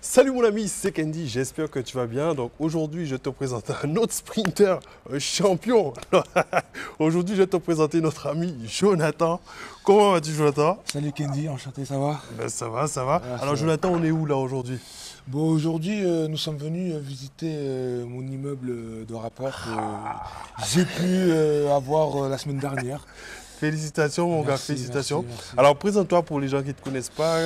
Salut mon ami, c'est Kendy, j'espère que tu vas bien. Donc aujourd'hui, je te présente un autre sprinter champion. Aujourd'hui, je vais te présenter notre ami Jonathan. Comment vas-tu, Jonathan? Salut Kendy, enchanté, ça va? Ben, ça va, ça va. Voilà, ça Alors va. Jonathan, on est où là aujourd'hui? Bon, aujourd'hui, nous sommes venus visiter mon immeuble de rapport que j'ai pu avoir la semaine dernière. Félicitations mon gars, Merci, félicitations. merci. Alors présente-toi pour les gens qui ne te connaissent pas.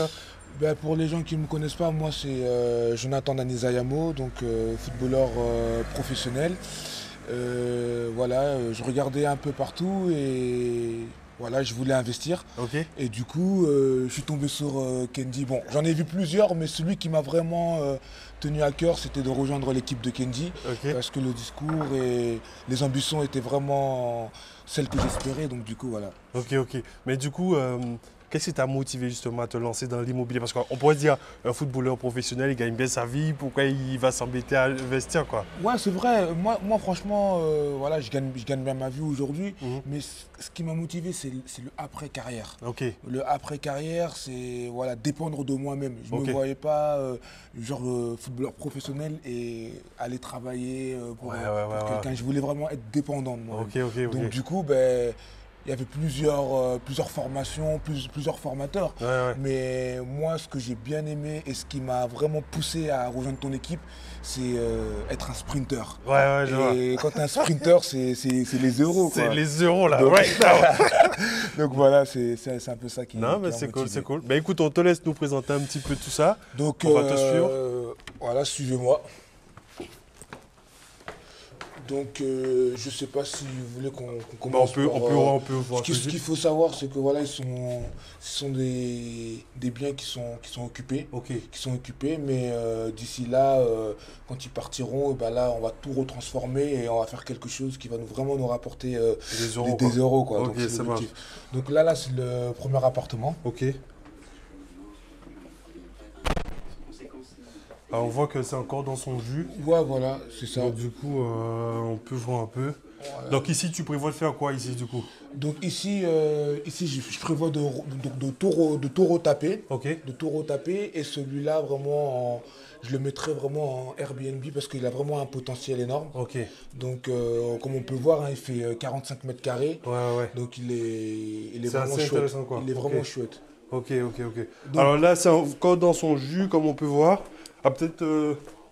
Ben, pour les gens qui ne me connaissent pas, moi c'est Jonathan Danizayamo, donc footballeur professionnel. Voilà, je regardais un peu partout et voilà, je voulais investir. Ok. Et du coup, je suis tombé sur Kendy. Bon, j'en ai vu plusieurs, mais celui qui m'a vraiment tenu à cœur, c'était de rejoindre l'équipe de Kendy. Ok. Parce que le discours et les ambitions étaient vraiment celles que j'espérais. Donc du coup, voilà. Ok, ok. Mais du coup, qu'est-ce qui t'a motivé justement à te lancer dans l'immobilier? Parce qu'on pourrait se dire, un footballeur professionnel, il gagne bien sa vie, pourquoi il va s'embêter à investir, quoi? Ouais, c'est vrai. Moi franchement, voilà, je gagne bien ma vie aujourd'hui. Mhm. Mais ce qui m'a motivé, c'est le après-carrière. Ok. Le après-carrière, c'est voilà, dépendre de moi-même. Je ne Ok. me voyais pas footballeur professionnel et aller travailler pour, Ouais, ouais, pour ouais, quelqu'un. ouais. Je voulais vraiment être dépendant de moi-même. Ok, ok, ok. Donc du coup, ben, il y avait plusieurs formations, plusieurs formateurs. Ouais, ouais. Mais moi, ce que j'ai bien aimé et ce qui m'a vraiment poussé à rejoindre ton équipe, c'est être un sprinter. Ouais, ouais, je vois. Et quand tu es un sprinter, c'est les euros, C'est quoi. les euros là, Donc- right now. Donc voilà, c'est un peu ça qui Non, qui mais m'a c'est cool, motivé. c'est cool. Ben écoute, on te laisse nous présenter un petit peu tout ça. Donc On va te suivre. voilà, suivez-moi. Donc je sais pas si vous voulez qu'on Ben, commence par, on peut voir tout de ce qu'il suite. faut savoir, c'est que voilà, ce sont des biens qui sont occupés. Ok. Qui sont occupés, mais d'ici là, quand ils partiront, ben là, on va tout retransformer et on va faire quelque chose qui va vraiment nous rapporter Des euros. des euros, quoi. Ok, Donc, c'est ça l'objectif. Donc là, c'est le premier appartement. Ok. Alors, on voit que c'est encore dans son jus. Ouais, voilà, c'est ça. Donc du coup, on peut voir un peu. Voilà. Donc ici, tu prévois de faire quoi ici du coup? Donc ici, je prévois de tout retaper. Ok. De tout retaper. Et celui-là, vraiment, je le mettrai vraiment en Airbnb parce qu'il a vraiment un potentiel énorme. Ok. Donc, comme on peut voir, hein, il fait 45 mètres carrés. Ouais, ouais. Donc, il est C'est vraiment assez chouette. intéressant, quoi. Il est Ok. vraiment chouette. Ok, ok, ok. Donc- Alors là, c'est encore dans son jus, comme on peut voir. Ah, peut-être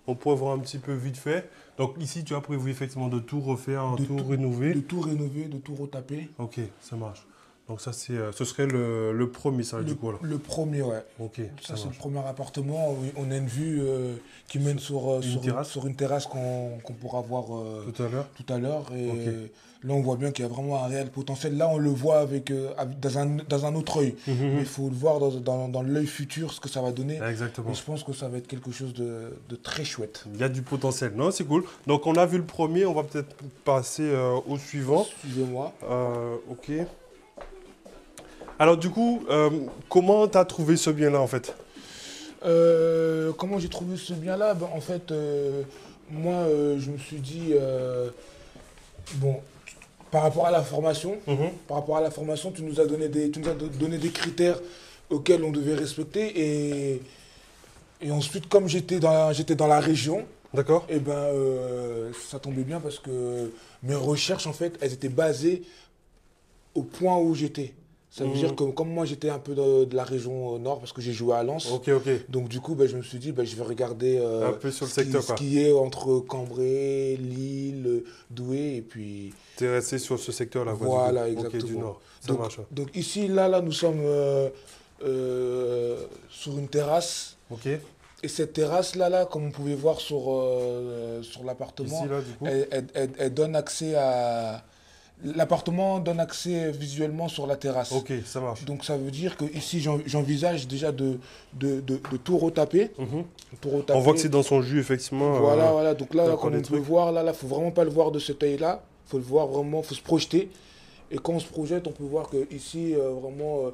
on pourrait voir un petit peu vite fait. Donc ici, tu as prévu effectivement de tout refaire, De tout tout- rénover. De tout rénover, de tout retaper. Ok, ça marche. Donc ça, ce serait le premier, ça, du coup, là. Le premier, ouais. Ok, Ça, c'est le marche. premier appartement. On a une vue qui mène sur terrasse. sur une terrasse qu'on pourra voir Tout à l'heure. tout à l'heure. Et Ok. là, on voit bien qu'il y a vraiment un réel potentiel. Là, on le voit dans un autre œil. Mais il faut le voir dans l'œil futur, ce que ça va donner. Exactement. Et je pense que ça va être quelque chose de très chouette. Il y a du potentiel. Non, c'est cool. Donc on a vu le premier, on va peut-être passer au suivant. Suivez-moi. Ok. Alors du coup, comment tu as trouvé ce bien-là en fait? Comment j'ai trouvé ce bien-là? Ben, en fait, moi, je me suis dit, bon, par rapport à la formation, tu nous as donné donné des critères auxquels on devait respecter. Et ensuite, comme j'étais dans la région, D'accord. et ben, ça tombait bien parce que mes recherches, en fait, elles étaient basées au point où j'étais. Ça veut dire que comme moi, j'étais un peu de la région nord parce que j'ai joué à Lens. Ok, ok. Donc du coup, ben, je me suis dit, ben, je vais regarder Un peu sur le secteur, ce quoi. qui est entre Cambrai, Lille, Douai et puis Tu es resté sur ce secteur-là, quoi, voilà, du coup. Ok, exactement. du nord. Ça Donc, marche. donc ici, là, nous sommes sur une terrasse. Ok. Et cette terrasse-là, comme on pouvait voir sur l'appartement, Ici, là, du coup. elle donne accès à... L'appartement donne accès visuellement sur la terrasse. Ok, ça marche. Donc ça veut dire que ici j'envisage déjà de tout retaper. Mhm. Tout retaper. On voit que c'est dans son jus, effectivement. Voilà, voilà. Donc là, d'accord, comme les on peut trucs. voir, là, faut vraiment pas le voir de cet œil-là. Faut le voir vraiment, faut se projeter. Et quand on se projette, on peut voir que ici, vraiment,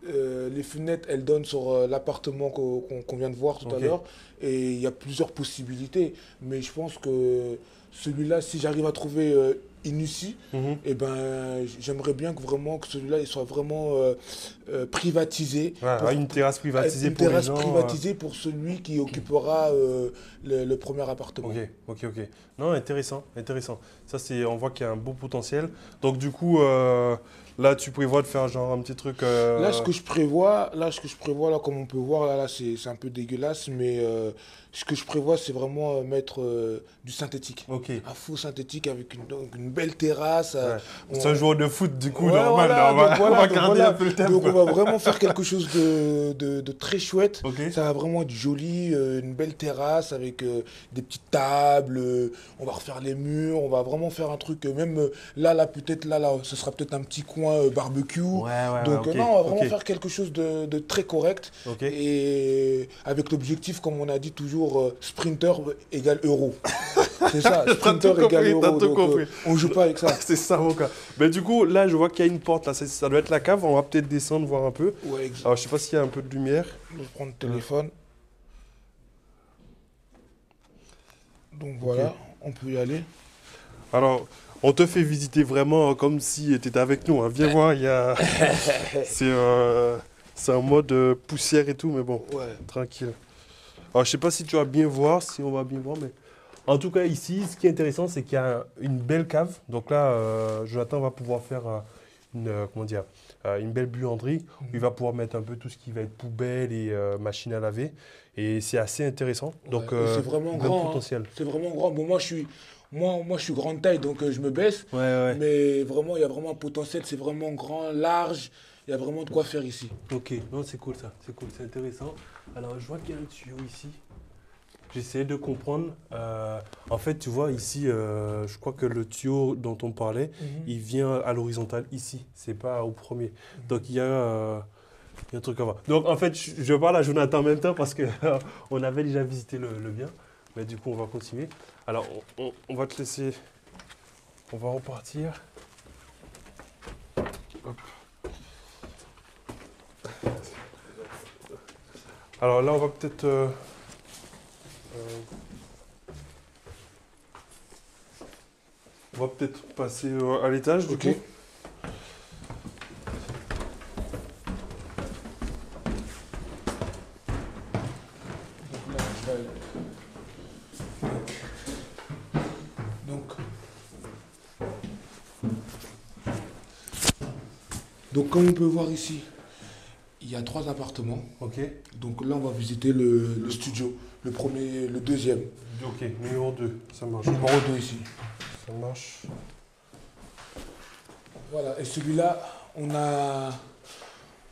les fenêtres, elles donnent sur l'appartement qu'on vient de voir tout à Ok. l'heure. Et il y a plusieurs possibilités. Mais je pense que celui-là, si j'arrive à trouver initie, Mhm. et ben, j'aimerais bien que vraiment que celui-là il soit vraiment privatisé. Ouais, une terrasse privatisée Une pour les terrasse gens. privatisée pour celui qui occupera le premier appartement. Ok, ok, ok. Non, intéressant, intéressant. Ça, c'est, on voit qu'il y a un beau potentiel. Donc, du coup, là, tu prévois de faire genre un petit truc. Ce que je prévois, là, comme on peut voir, là, c'est un peu dégueulasse, mais ce que je prévois, c'est vraiment mettre du synthétique. Ok, Un faux synthétique avec donc une belle terrasse. ouais. On- C'est un joueur de foot, du coup, Ouais, normal. voilà, On va, donc on voilà, va donc garder voilà. un peu le thème. Donc on Quoi. va vraiment faire quelque chose de très chouette. Ok, Ça va vraiment être joli, une belle terrasse avec des petites tables. On va refaire les murs, on va vraiment faire un truc. Même là, peut-être là, ce sera peut-être un petit coin barbecue. ouais, Donc ok, non, on va vraiment ok, faire quelque chose de très correct. ok. Et avec l'objectif, comme on a dit toujours, sprinter égale euro. C'est ça, T'as sprinter tout égale compris, t'as euro. tout Donc compris. on joue pas avec ça. C'est ça, mon gars. Mais du coup, là, je vois qu'il y a une porte, là. Ça doit être la cave. On va peut-être descendre, voir un peu. Ouais, Alors, je sais pas s'il y a un peu de lumière. Je vais prendre le téléphone. Donc voilà, on peut y aller. Alors, on te fait visiter vraiment comme si tu étais avec nous. Hein. Viens voir, il y a... c'est un mode poussière et tout, mais bon, Ouais. tranquille. Alors, je sais pas si tu vas bien voir, si on va bien voir, mais... En tout cas, ici, ce qui est intéressant, c'est qu'il y a une belle cave. Donc là, Jonathan va pouvoir faire comment dire, une belle buanderie. Où il va pouvoir mettre un peu tout ce qui va être poubelle et machine à laver. Et c'est assez intéressant. Donc, Ouais, et c'est vraiment bon grand. potentiel. C'est vraiment grand. Bon, moi, je suis grande taille, donc je me baisse. Ouais, ouais. Mais vraiment, il y a vraiment un potentiel. C'est vraiment grand, large. Il y a vraiment de quoi faire ici. Ok, non, c'est cool ça, c'est cool, c'est intéressant. Alors, je vois qu'il y a un tuyau ici. J'essaie de comprendre. En fait, tu vois, ici, je crois que le tuyau dont on parlait, il vient à l'horizontale ici, c'est pas au premier. Donc, il y a un truc à voir. Donc, en fait, je parle à Jonathan en même temps parce que on avait déjà visité le bien. Mais du coup, on va continuer. Alors, on va te laisser. On va repartir. Hop. Alors là, on va peut-être. On va peut-être passer à l'étage du Ok. coup. Donc là, je vais aller. Donc. Donc, comme on peut voir ici, il y a 3 appartements. Ok. Donc là, on va visiter le studio. Le premier, le deuxième. Ok, numéro 2, ça marche. Numéro 2 ici. Ça marche. Voilà, et celui-là, on a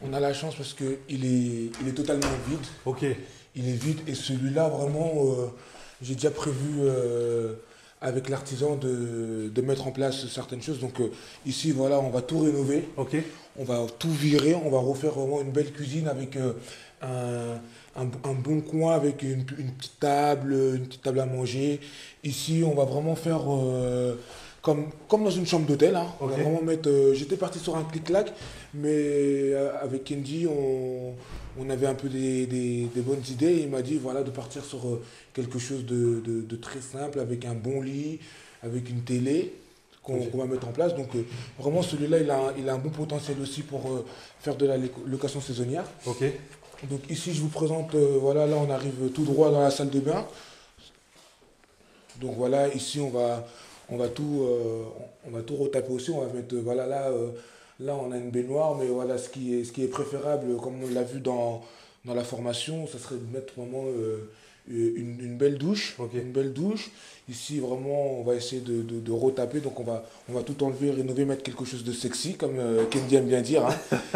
la chance parce qu'il est totalement vide. Ok. Il est vide et celui-là, vraiment, j'ai déjà prévu avec l'artisan de mettre en place certaines choses. Donc ici, voilà, on va tout rénover. Ok. On va tout virer, on va refaire vraiment une belle cuisine avec un bon coin, avec une petite table à manger. Ici, on va vraiment faire comme dans une chambre d'hôtel. Hein. On va Ok. vraiment mettre. J'étais parti sur un clic-clac, mais avec Kendi, on avait un peu des bonnes idées. Il m'a dit voilà, de partir sur quelque chose de très simple, avec un bon lit, avec une télé qu'on va mettre en place. Donc vraiment celui-là, il a un bon potentiel aussi pour faire de la location saisonnière. Ok. Donc ici, je vous présente, voilà, là on arrive tout droit dans la salle de bain. Donc voilà, ici on va tout retaper aussi. On va mettre, voilà, là on a une baignoire, mais voilà, ce qui est préférable, comme on l'a vu dans la formation, ça serait de mettre vraiment une belle douche. Ok. Une belle douche. Ici, vraiment, on va essayer de retaper. Donc, on va tout enlever, rénover, mettre quelque chose de sexy, comme Kendi aime bien dire. Hein.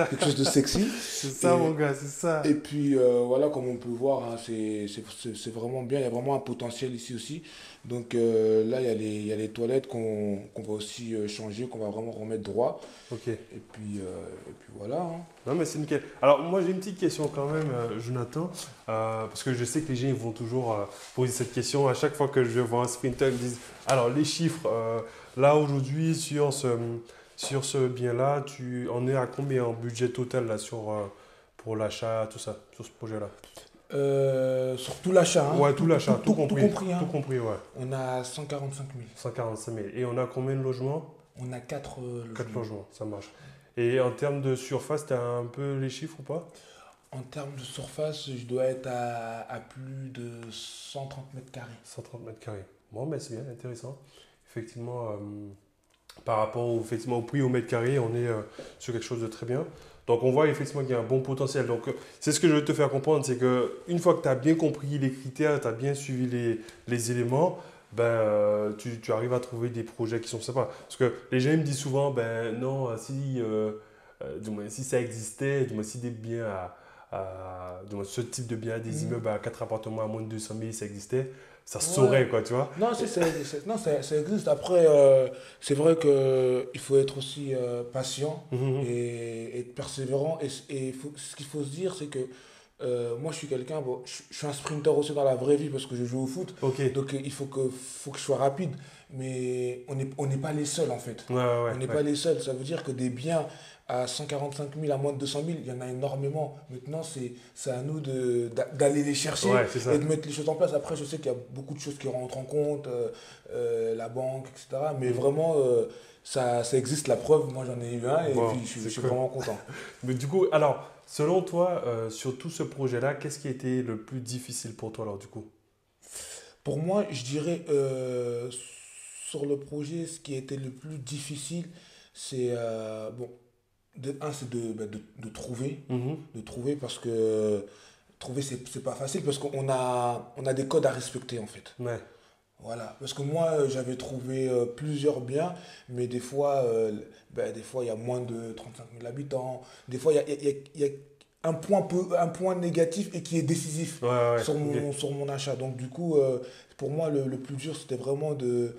Quelque chose de sexy. C'est ça, mon gars, c'est ça. Et puis, voilà, comme on peut voir, hein, c'est vraiment bien. Il y a vraiment un potentiel ici aussi. Donc, là, il y a les toilettes qu'on va aussi changer, qu'on va vraiment remettre droit. Ok. Et puis voilà. Hein. Non, mais c'est nickel. Alors, moi, j'ai une petite question quand même, Jonathan, parce que je sais que les gens ils vont toujours poser cette question. À chaque fois que je vois un sprinter, ils me disent alors, les chiffres, là, aujourd'hui, sur ce bien-là, tu en es à combien en budget total là, pour l'achat, tout ça, sur ce projet-là? Sur tout l'achat, hein. Ouais, tout l'achat, tout Tout compris. compris, hein. Tout compris, ouais. On a 145 000. 145 000. Et on a combien de logements? On a 4 logements. 4 logements, ça marche. Et en termes de surface, tu as un peu les chiffres ou pas? En termes de surface, je dois être à plus de 130 mètres carrés. 130 mètres carrés. Bon, mais c'est bien, intéressant. Effectivement, par rapport effectivement, au prix au mètre carré, on est sur quelque chose de très bien. Donc, on voit effectivement qu'il y a un bon potentiel. Donc, c'est ce que je veux te faire comprendre, c'est qu'une fois que tu as bien compris les critères, tu as bien suivi les éléments, ben, tu arrives à trouver des projets qui sont sympas. Parce que les gens ils me disent souvent, ben non, du moins, si ça existait, du moins, si des biens du moins, ce type de biens, des immeubles à 4 appartements à moins de 200 000, ça existait, ça se saurait, quoi, tu vois. Non, non, ça existe. Après, c'est vrai qu'il faut être aussi patient Mhm. et être persévérant. Ce qu'il faut se dire, c'est que moi, je suis quelqu'un, bon, je suis un sprinter aussi dans la vraie vie parce que je joue au foot. Ok. Donc, faut que je sois rapide. Mais on n'est pas les seuls, en fait. Ouais, ouais, ouais, On n'est ouais. pas les seuls. Ça veut dire que des biens à 145 000, à moins de 200 000, il y en a énormément. Maintenant, c'est à nous d'aller les chercher Ouais, c'est ça. et de mettre les choses en place. Après, je sais qu'il y a beaucoup de choses qui rentrent en compte, la banque, etc. Mais vraiment, ça existe, la preuve. Moi, j'en ai eu un et Bon, puis je suis cool. vraiment content. Mais du coup, alors, selon toi, sur tout ce projet-là, qu'est-ce qui a été le plus difficile pour toi, alors, du coup? Pour moi, je dirais, sur le projet, ce qui a été le plus difficile, c'est, bon, c'est de trouver. Mhm. De trouver parce que trouver, c'est pas facile parce qu'on a des codes à respecter, en fait. Ouais. Voilà, parce que moi j'avais trouvé plusieurs biens, mais des fois il y a moins de 35 000 habitants, des fois il y a un point négatif et qui est décisif Ouais, ouais, sur ok. sur mon achat. Donc du coup, pour moi le plus dur c'était vraiment de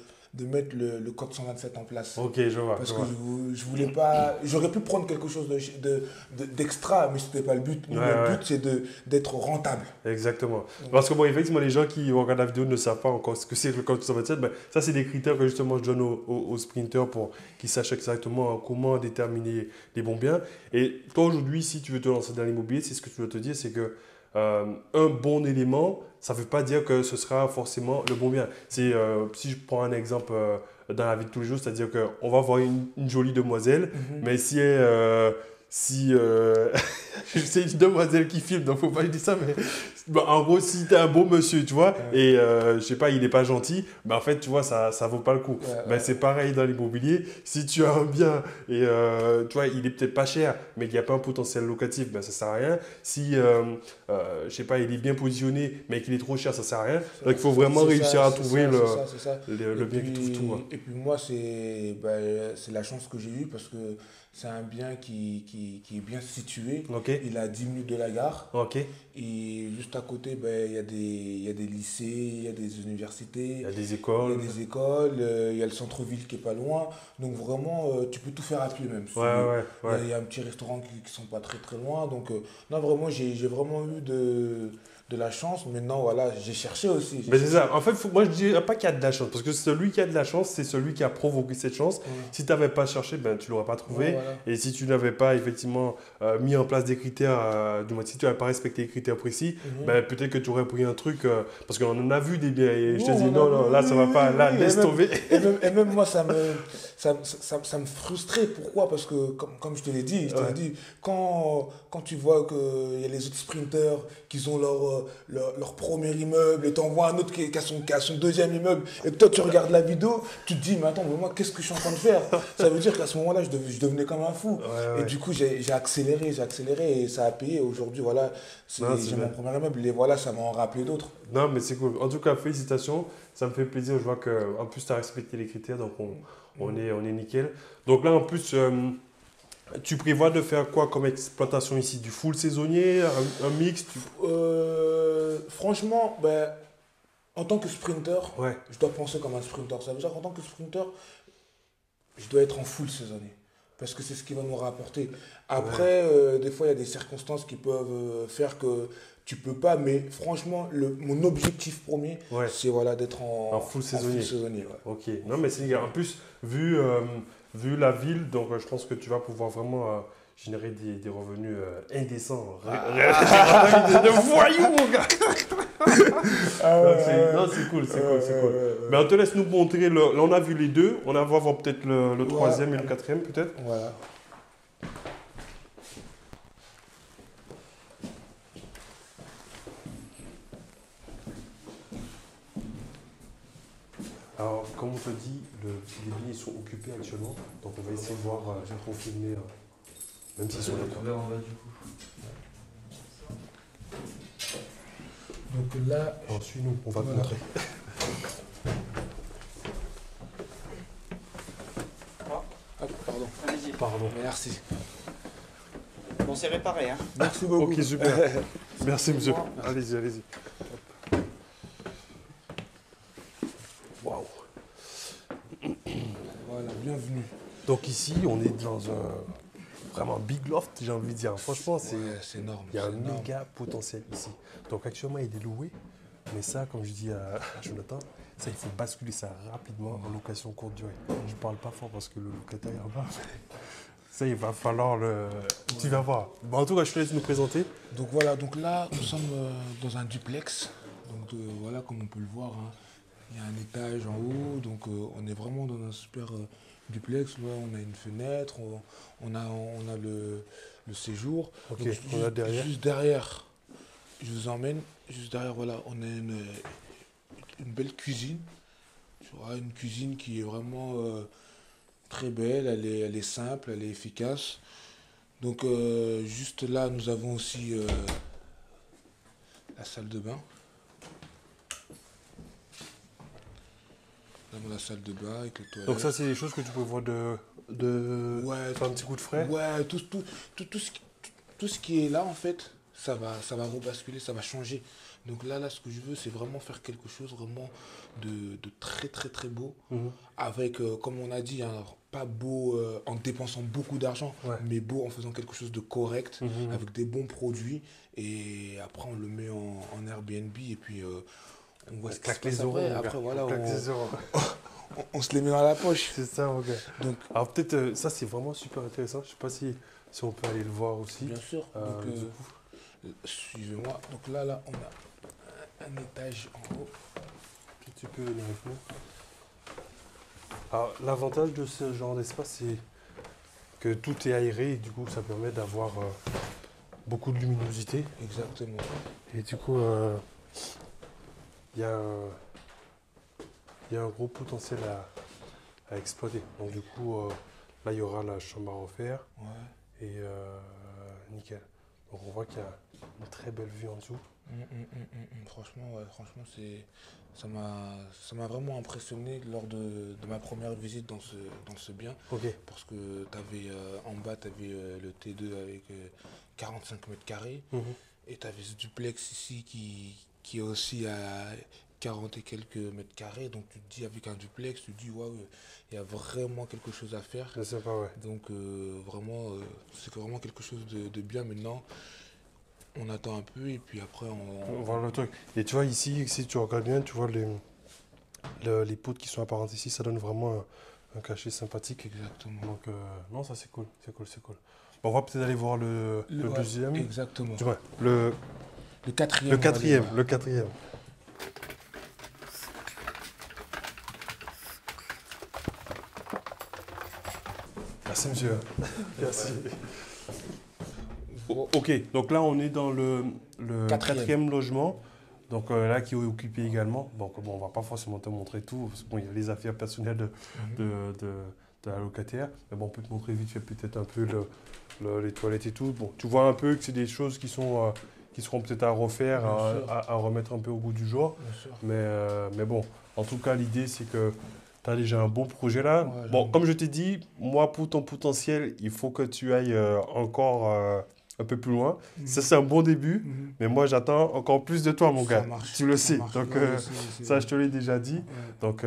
mettre le code 127 en place. Ok, je vois, Parce je que vois. je voulais pas. J'aurais pu prendre quelque chose d'extra, mais c'était pas le but. Nous, Ouais, notre ouais. but, c'est d'être rentable. Exactement. Parce que bon, effectivement, les gens qui regardent la vidéo ne savent pas encore ce que c'est que le code 127. Ben, ça, c'est des critères que justement je donne aux sprinters pour qu'ils sachent exactement comment déterminer les bons biens. Et toi, aujourd'hui, si tu veux te lancer dans l'immobilier, c'est ce que tu veux te dire, c'est que un bon élément, ça ne veut pas dire que ce sera forcément le bon bien. C'est, si je prends un exemple dans la vie de tous les jours, c'est-à-dire qu'on va voir une jolie demoiselle, Mhm. mais si c'est une demoiselle qui filme, donc faut pas lui dire ça, mais bah, en gros, si tu es un beau monsieur, tu vois, Ouais. et je sais pas, il n'est pas gentil, bah, en fait, tu vois, ça vaut pas le coup. Ouais, Ben, ouais. c'est pareil dans l'immobilier. Si tu as un bien et tu vois, il est peut-être pas cher, mais qu'il n'y a pas un potentiel locatif, ben, ça sert à rien. Si, je sais pas, il est bien positionné, mais qu'il est trop cher, ça sert à rien. Donc, il faut vraiment C'est réussir ça, à c'est trouver ça, c'est ça, c'est ça. le bien qui trouve tout, hein. Et puis moi, c'est la chance que j'ai eue parce que c'est un bien qui est bien situé. Ok, Il est à 10 minutes de la gare. ok. Et juste à côté, il y a des lycées, il y a des universités, Il y a des il y a écoles. des écoles, il y a le centre-ville qui est pas loin. Donc vraiment, tu peux tout faire à pied même. Ouais, ouais, ouais. Il y a un petit restaurant qui sont pas très très loin. Donc non, vraiment, j'ai vraiment eu de la chance. Maintenant, voilà, j'ai cherché aussi. Mais c'est ça. En fait, moi, je dirais pas qu'il y a de la chance. Parce que celui qui a de la chance, c'est celui qui a provoqué cette chance. Ouais. Si tu n'avais pas cherché, ben, tu ne l'aurais pas Ouais, trouvé. voilà. Et si tu n'avais pas effectivement mis en place des critères, du moins si tu n'avais pas respecté les critères précis, Mhm. ben, peut-être que tu aurais pris un truc. Parce qu'on en a vu des biens. Et je te Nous, dis, on non, a non, vu, là, ça va oui, pas. oui, Là, oui. laisse tomber. Et même moi, ça me frustrait. Pourquoi? Parce que, comme je te l'ai dit, Ouais. quand tu vois qu'il y a les autres sprinters qui ont leur premier immeuble et t'en vois un autre qui a son deuxième immeuble et que toi, tu regardes la vidéo, tu te dis, mais attends, mais moi, qu'est-ce que je suis en train de faire? Ça veut dire qu'à ce moment-là, je devenais comme un fou. Ouais, Et ouais. du coup, j'ai accéléré et ça a payé. Aujourd'hui, voilà, Non, c'est j'ai bien. mon premier immeuble et voilà, ça m'a en rappelé d'autres. Non, mais c'est cool. En tout cas, félicitations. Ça me fait plaisir. Je vois qu'en plus, tu as respecté les critères. Donc, on est nickel. Donc là, en plus, tu prévois de faire quoi comme exploitation ici? Du full saisonnier, un mix Franchement, ben, en tant que sprinter, Ouais, je dois penser comme un sprinter. Ça veut dire qu'en tant que sprinter, je dois être en full saisonnier. Parce que c'est ce qui va nous rapporter. Après, des fois, il y a des circonstances qui peuvent faire que tu peux pas. Mais franchement, mon objectif premier, ouais. c'est voilà, d'être En full saisonnier. ouais. Ok. Non, mais c'est nickel. En plus, vu la ville, donc je pense que tu vas pouvoir vraiment générer des revenus indécents. De voyous, mon gars. Non, c'est cool, c'est cool, c'est cool. Mais on te laisse nous montrer, là on a vu les deux, on va voir peut-être le troisième et le quatrième peut-être. Voilà. Alors, comme on te dit, les billets sont occupés actuellement, donc on va essayer de voir, pour filmer, même s'ils sont là. En bas du coup. Donc là, Alors, suis-nous, on va te voilà. montrer. Ah, pardon. Allez-y. Pardon. Merci. Bon, c'est réparé, hein. Merci beaucoup. Ok, super. Merci, monsieur. Allez-y, allez-y. Waouh. Voilà, bienvenue. Donc ici, on est dans vraiment un big loft, j'ai envie de dire. Franchement, Ouais, c'est énorme. il y a un c'est énorme. méga potentiel ici. Donc actuellement, il est loué. Mais ça, comme je dis à Jonathan, ça, il faut basculer ça rapidement en location courte durée. Je parle pas fort parce que le locataire est en bas. Ça, il va falloir le... Tu vas voir. Bon, en tout cas, je te laisse nous présenter. Donc voilà, donc là, nous sommes dans un duplex. Donc voilà, comme on peut le voir, hein, il y a un étage en haut. Donc on est vraiment dans un super duplex. Là, on a une fenêtre, on a le séjour. Ok, Donc, on a derrière. Juste derrière, je vous emmène. Juste derrière, voilà, on a une belle cuisine. Tu vois, une cuisine qui est vraiment très belle. Elle est simple, elle est efficace. Donc juste là, nous avons aussi la salle de bain. Nous avons la salle de bain avec les toilettes. Donc ça, c'est des choses que tu peux voir Ouais, faire un petit coup de frais. ouais, tout ce qui est là, en fait, ça va rebasculer, ça va changer. Donc là, ce que je veux, c'est vraiment faire quelque chose vraiment de très, très, très beau. Mhm. Avec, comme on a dit, hein, pas beau en dépensant beaucoup d'argent, Ouais. mais beau en faisant quelque chose de correct, Mhm. avec des bons produits. Et après, on le met en Airbnb et puis on voit On ce qui se claque les passe euros. après. mon gars. Après, voilà, On claque les euros. on se les met dans la poche. C'est ça, mon gars. Donc, Alors peut-être, ça c'est vraiment super intéressant. Je sais pas si on peut aller le voir aussi. bien sûr. Donc, Du coup, suivez-moi. Donc là, on a un étage en haut. tu peux venir avec nous. Alors l'avantage de ce genre d'espace, c'est que tout est aéré et du coup ça permet d'avoir beaucoup de luminosité. Exactement. Et du coup, il y a un gros potentiel à exploiter. Donc du coup, là il y aura la chambre à refaire Ouais. et nickel. Donc on voit qu'il y a une très belle vue en dessous. Franchement, ouais, franchement, ça m'a vraiment impressionné lors de ma première visite dans ce bien. Ok. Parce que en bas, tu avais le T2 avec 45 mètres carrés. Mhm. Et tu avais ce duplex ici qui est aussi à 40 et quelques mètres carrés. Donc tu te dis, avec un duplex, tu te dis, waouh, il y a vraiment quelque chose à faire. Je sais pas, ouais. Donc vraiment, c'est vraiment quelque chose de bien maintenant. On attend un peu et puis après On voit le truc. Et tu vois ici, si tu regardes bien, tu vois les poutres qui sont apparentes ici, ça donne vraiment un cachet sympathique. Exactement. Donc non, ça c'est cool, c'est cool, c'est cool. Bon, on va peut-être aller voir le Ouais, deuxième. Exactement. Du moins, le Le quatrième. quatrième, on va aller le quatrième. Merci monsieur. Merci. voir. Ok, donc là on est dans le Quatrième. quatrième logement. Donc là qui est occupé également. Donc bon, on va pas forcément te montrer tout, parce qu'il y a les affaires personnelles de la locataire. Mais bon, on peut te montrer vite fait peut-être un peu les toilettes et tout. Bon, tu vois un peu que c'est des choses qui seront peut-être à refaire, Bien sûr. à remettre un peu au goût du jour. Bien sûr. Mais bon, en tout cas, l'idée, c'est que tu as déjà un bon projet là. Ouais, Bon, j'aime. comme je t'ai dit, moi, pour ton potentiel, il faut que tu ailles encore un peu plus loin. Ça, c'est un bon début. Mhm. Mais moi, j'attends encore plus de toi, mon Ça gars. marche, Tu le ça sais. marche. Donc, Ouais, je sais. ça, je te l'ai déjà dit. Ouais, Donc,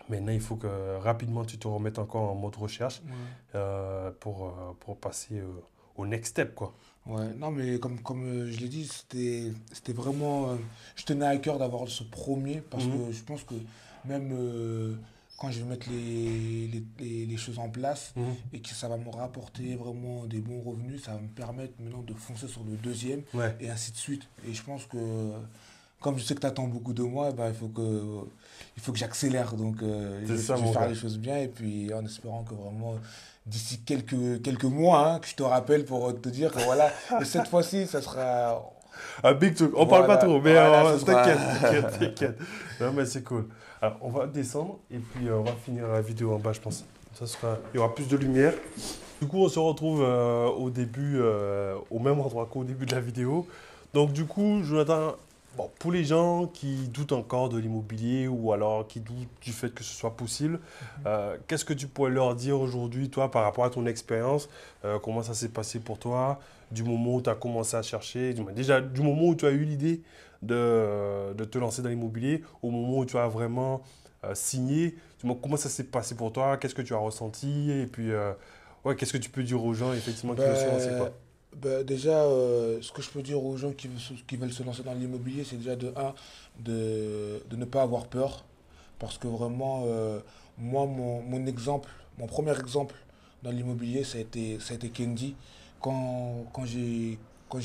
maintenant, il faut que rapidement, tu te remettes encore en mode recherche pour passer au next step, quoi. ouais. Non, mais comme je l'ai dit, c'était vraiment. Je tenais à cœur d'avoir ce premier parce Mhm. que je pense que même quand je vais mettre les choses en place et que ça va me rapporter vraiment des bons revenus, ça va me permettre maintenant de foncer sur le deuxième et ainsi de suite. Et je pense que, comme je sais que tu attends beaucoup de moi, bah, il faut que j'accélère. Donc, je vais faire les choses bien et puis en espérant que vraiment, d'ici quelques mois, que je te rappelle pour te dire que voilà, et cette fois-ci, ça sera... Un big truc. On parle pas trop, mais t'inquiète. Non, mais c'est cool. Alors, on va descendre et puis on va finir la vidéo en bas, je pense. Il y aura plus de lumière. Du coup, on se retrouve au début, au même endroit qu'au début de la vidéo. Donc, du coup, Jonathan, bon, pour les gens qui doutent encore de l'immobilier ou alors qui doutent du fait que ce soit possible, qu'est-ce que tu pourrais leur dire aujourd'hui, toi, par rapport à ton expérience? Comment ça s'est passé pour toi du moment où tu as commencé à chercher, déjà du moment où tu as eu l'idée de te lancer dans l'immobilier, au moment où tu as vraiment signé, comment ça s'est passé pour toi? Qu'est-ce que tu as ressenti? Et puis, qu'est-ce que tu peux dire aux gens effectivement qui veulent se lancer, quoi? Déjà, ce que je peux dire aux gens qui veulent se lancer dans l'immobilier, c'est déjà de ne pas avoir peur. Parce que vraiment, moi, mon premier exemple dans l'immobilier, ça a été Kendi. Quand j'ai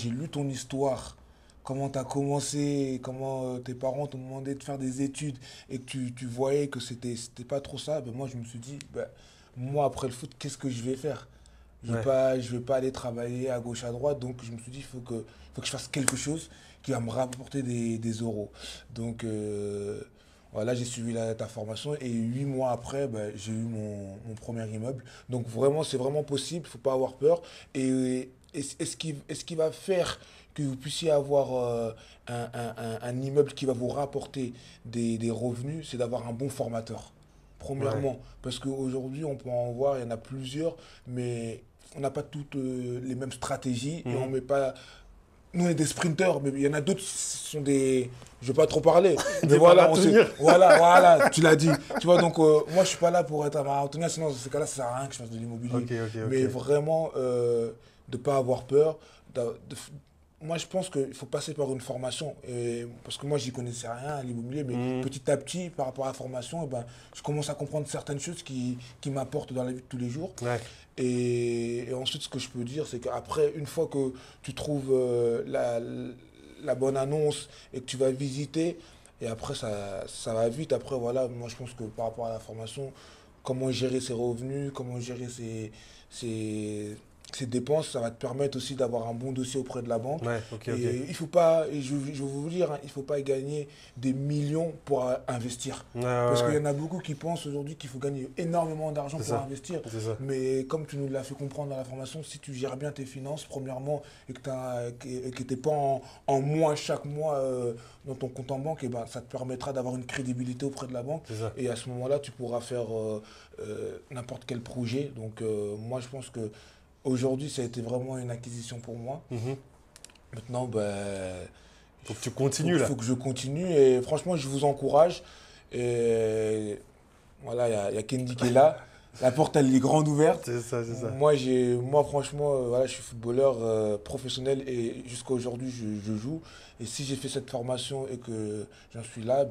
lu ton histoire, comment tu as commencé, comment tes parents t'ont demandé de faire des études et que tu voyais que c'était pas trop ça, ben moi je me suis dit, moi après le foot, qu'est-ce que je vais faire? Je vais pas aller travailler à gauche, à droite, donc je me suis dit, il faut que je fasse quelque chose qui va me rapporter des euros. Donc voilà, j'ai suivi ta formation et 8 mois après, j'ai eu mon premier immeuble. Donc vraiment, c'est vraiment possible, il ne faut pas avoir peur. Et ce qui va faire que vous puissiez avoir un immeuble qui va vous rapporter des revenus, c'est d'avoir un bon formateur. Premièrement, parce qu'aujourd'hui, on peut en voir, il y en a plusieurs, mais on n'a pas toutes les mêmes stratégies et on met pas... Nous, on est des sprinteurs, mais il y en a d'autres qui sont des... Je ne vais pas trop parler. Mais voilà, voilà, tu l'as dit. Tu vois, donc moi, je ne suis pas là pour être un marathonien, sinon, dans ce cas-là, ça ne sert à rien que je fasse de l'immobilier. Mais vraiment, de ne pas avoir peur. Moi, je pense qu'il faut passer par une formation. Parce que moi, j'y connaissais rien à l'immobilier, mais petit à petit, par rapport à la formation, je commence à comprendre certaines choses qui m'apportent dans la vie de tous les jours. Et ensuite, ce que je peux dire, c'est qu'après, une fois que tu trouves la bonne annonce et que tu vas visiter, et après, ça va vite. Après, voilà, moi, je pense que par rapport à la formation, comment gérer ses revenus, comment gérer ses dépenses, ça va te permettre aussi d'avoir un bon dossier auprès de la banque. Il faut pas, et je vais vous dire, il ne faut pas gagner des millions pour investir. Parce qu'il y en a beaucoup qui pensent aujourd'hui qu'il faut gagner énormément d'argent pour investir. Mais comme tu nous l'as fait comprendre dans la formation, si tu gères bien tes finances, premièrement, et que tu n'es pas en moins chaque mois dans ton compte en banque, ça te permettra d'avoir une crédibilité auprès de la banque. Et à ce moment-là, tu pourras faire n'importe quel projet. Donc moi, je pense que aujourd'hui, ça a été vraiment une acquisition pour moi. Maintenant, faut que tu continues là. Il faut que je continue et franchement, je vous encourage. Et voilà, il y a Kendi qui est là. La porte, elle est grande ouverte. C'est ça. Moi, franchement, je suis footballeur professionnel et jusqu'à aujourd'hui, je joue. Et si j'ai fait cette formation et que j'en suis là,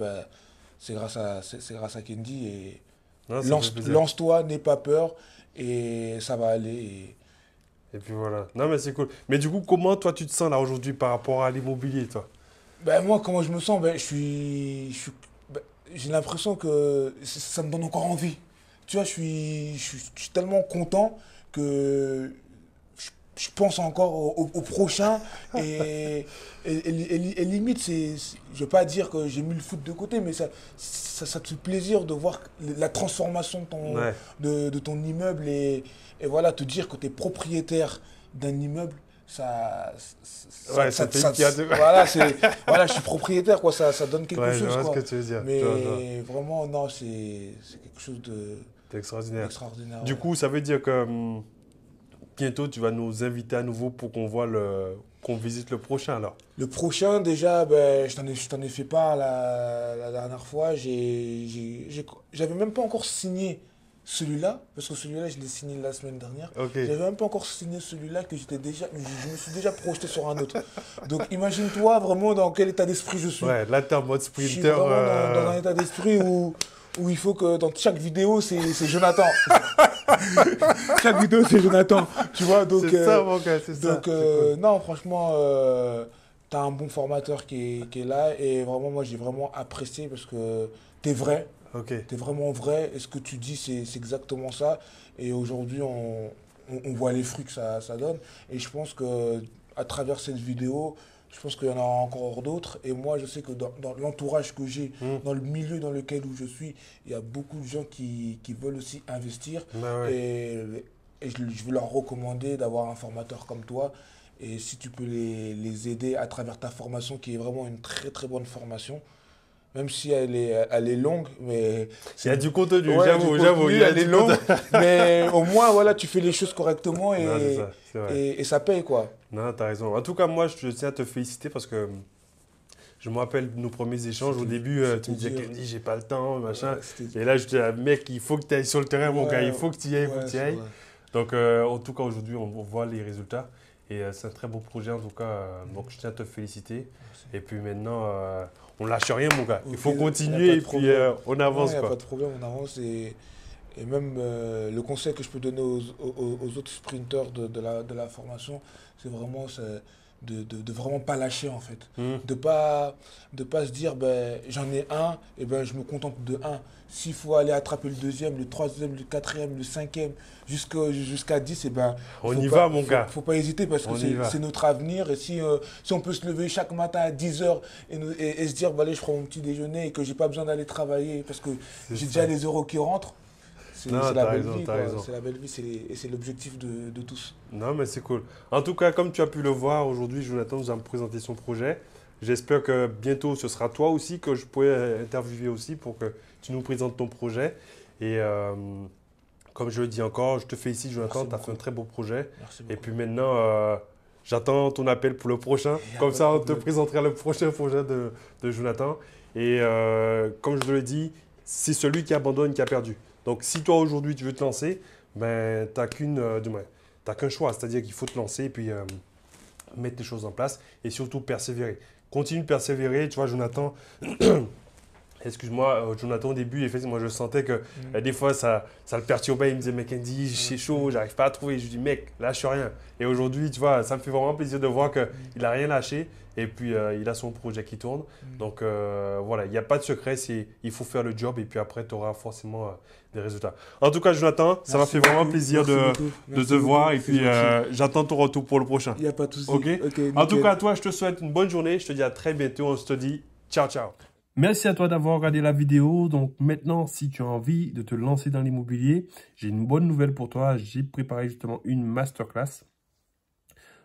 c'est grâce à Kendi. Et lance-toi, n'aie pas peur et ça va aller. Et puis voilà. Non, mais c'est cool. Mais du coup, comment toi tu te sens là aujourd'hui par rapport à l'immobilier, toi? Moi, comment je me sens, j'ai l'impression que ça me donne encore envie. Tu vois, je suis tellement content que je pense encore au prochain. Et limite, je ne veux pas dire que j'ai mis le foot de côté, mais ça te fait plaisir de voir la transformation de ton immeuble et voilà, te dire que tu es propriétaire d'un immeuble. Voilà, je suis propriétaire, quoi, ça donne quelque chose. Je vois ce que tu veux dire. Mais vraiment, non, c'est quelque chose d'extraordinaire. Extraordinaire. Du coup, ça veut dire que bientôt, tu vas nous inviter à nouveau pour qu'on visite le prochain, alors. Le prochain, déjà, je t'en ai fait part la dernière fois. J'avais même pas encore signé celui-là, parce que celui-là, je l'ai signé la semaine dernière. J'avais même pas encore signé celui-là que je me suis déjà projeté sur un autre. Donc, imagine-toi vraiment dans quel état d'esprit je suis. Ouais, là, t'es en mode sprinter. Je suis vraiment dans un état d'esprit où où il faut que dans chaque vidéo, c'est Jonathan. Chaque vidéo, c'est Jonathan. Tu vois, donc. C'est ça, mon gars, c'est ça. Donc, Cool. non, franchement, tu as un bon formateur qui est là. Et vraiment, moi, j'ai vraiment apprécié parce que tu es vrai. Ok. Tu es vraiment vrai. Et ce que tu dis, c'est exactement ça. Et aujourd'hui, on voit les fruits que ça donne. Et je pense que à travers cette vidéo, je pense qu'il y en aura encore d'autres. Et moi, je sais que dans l'entourage que j'ai, dans le milieu dans lequel où je suis, il y a beaucoup de gens qui veulent aussi investir. Bah ouais. Et je veux leur recommander d'avoir un formateur comme toi. Et si tu peux les aider à travers ta formation, qui est vraiment une très très bonne formation, même si elle est longue, mais... Il y a du contenu, Ouais, j'avoue. Il y a elle est du longue, contenu. mais au moins, voilà, tu fais les choses correctement Non, c'est ça, c'est vrai. et ça paye, quoi. Non, t'as raison. En tout cas, moi, je tiens à te féliciter parce que je me rappelle de nos premiers échanges. Au C'était- début, tu me disais, dur. Kennedy, j'ai pas le temps, machin. Ouais, c'était- Et là, je te dis, mec, il faut que tu ailles sur le terrain, mon gars. Il faut que tu y ailles, il faut ouais, que tu y c'est ailles. vrai. Donc, en tout cas, aujourd'hui, on voit les résultats. Et c'est un très beau projet, en tout cas. Donc, je tiens à te féliciter. Et puis maintenant, on lâche rien, mon gars. Il Ok, faut y a continuer pas de et puis problème. on avance, Il n'y a quoi. pas de problème, on avance. Et même le conseil que je peux donner aux autres sprinteurs de la formation, c'est vraiment de vraiment pas lâcher, en fait. De pas se dire, ben, j'en ai un, et ben, je me contente de un. S'il faut aller attraper le deuxième, le troisième, le quatrième, le cinquième, jusqu'à 10, et ben, On faut y pas- va, mon gars. Faut pas hésiter parce que On y va. c'est notre avenir. Et si on peut se lever chaque matin à 10 h et se dire, bah, allez, je prends mon petit déjeuner et que j'ai pas besoin d'aller travailler parce que C'est j'ai ça. déjà les euros qui rentrent, c'est Non, la t'as belle raison, vie, t'as quoi. raison. C'est la belle vie, et c'est l'objectif de tous. Non, mais c'est cool. En tout cas, comme tu as pu le voir, aujourd'hui, Jonathan nous a présenté son projet. J'espère que bientôt, ce sera toi aussi que je pourrai interviewer aussi pour que tu nous présentes ton projet. Et comme je le dis encore, je te félicite, Jonathan, Merci tu as fait un beaucoup. très beau projet. Merci Et beaucoup. puis maintenant, j'attends ton appel pour le prochain. Y a Comme pas ça, de on te problème. présentera le prochain projet de Jonathan. Et comme je te l'ai dit, c'est celui qui abandonne qui a perdu. Donc, si toi, aujourd'hui, tu veux te lancer, ben, tu n'as qu'un choix. C'est-à-dire qu'il faut te lancer et puis mettre les choses en place et surtout persévérer. Continue de persévérer. Tu vois, Jonathan, excuse-moi, Jonathan, au début, effectivement, moi, je sentais que des fois, ça le perturbait. Il me disait, mec, Andy, c'est chaud, j'arrive pas à trouver. Je lui dis, mec, lâche rien. Et aujourd'hui, tu vois, ça me fait vraiment plaisir de voir qu'il n'a rien lâché. Et puis, il a son projet qui tourne. Donc, voilà, il n'y a pas de secret. Il faut faire le job et puis après, tu auras forcément des résultats. En tout cas, Jonathan, ça m'a Merci fait vraiment beaucoup. plaisir Merci beaucoup. de Merci te voir. beaucoup. Et C'est puis, gentil. j'attends ton retour pour le prochain. Il n'y a pas de souci. OK. Ok, En tout nickel. cas, toi, je te souhaite une bonne journée. Je te dis à très bientôt. On se te dit ciao, ciao. Merci à toi d'avoir regardé la vidéo. Donc maintenant, si tu as envie de te lancer dans l'immobilier, j'ai une bonne nouvelle pour toi. J'ai préparé justement une masterclass.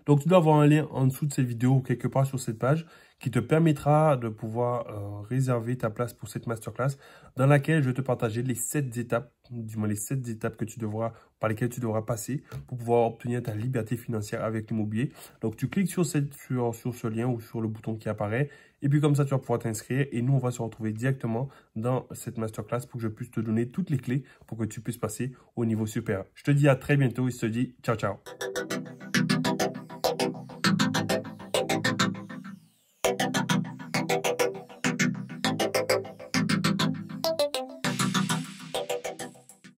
Donc tu dois avoir un lien en dessous de cette vidéo ou quelque part sur cette page qui te permettra de pouvoir réserver ta place pour cette masterclass dans laquelle je vais te partager les 7 étapes, du moins les 7 étapes par lesquelles tu devras passer pour pouvoir obtenir ta liberté financière avec l'immobilier. Donc tu cliques sur ce lien ou sur le bouton qui apparaît et puis comme ça tu vas pouvoir t'inscrire et nous on va se retrouver directement dans cette masterclass pour que je puisse te donner toutes les clés pour que tu puisses passer au niveau supérieur. Je te dis à très bientôt et je te dis ciao ciao.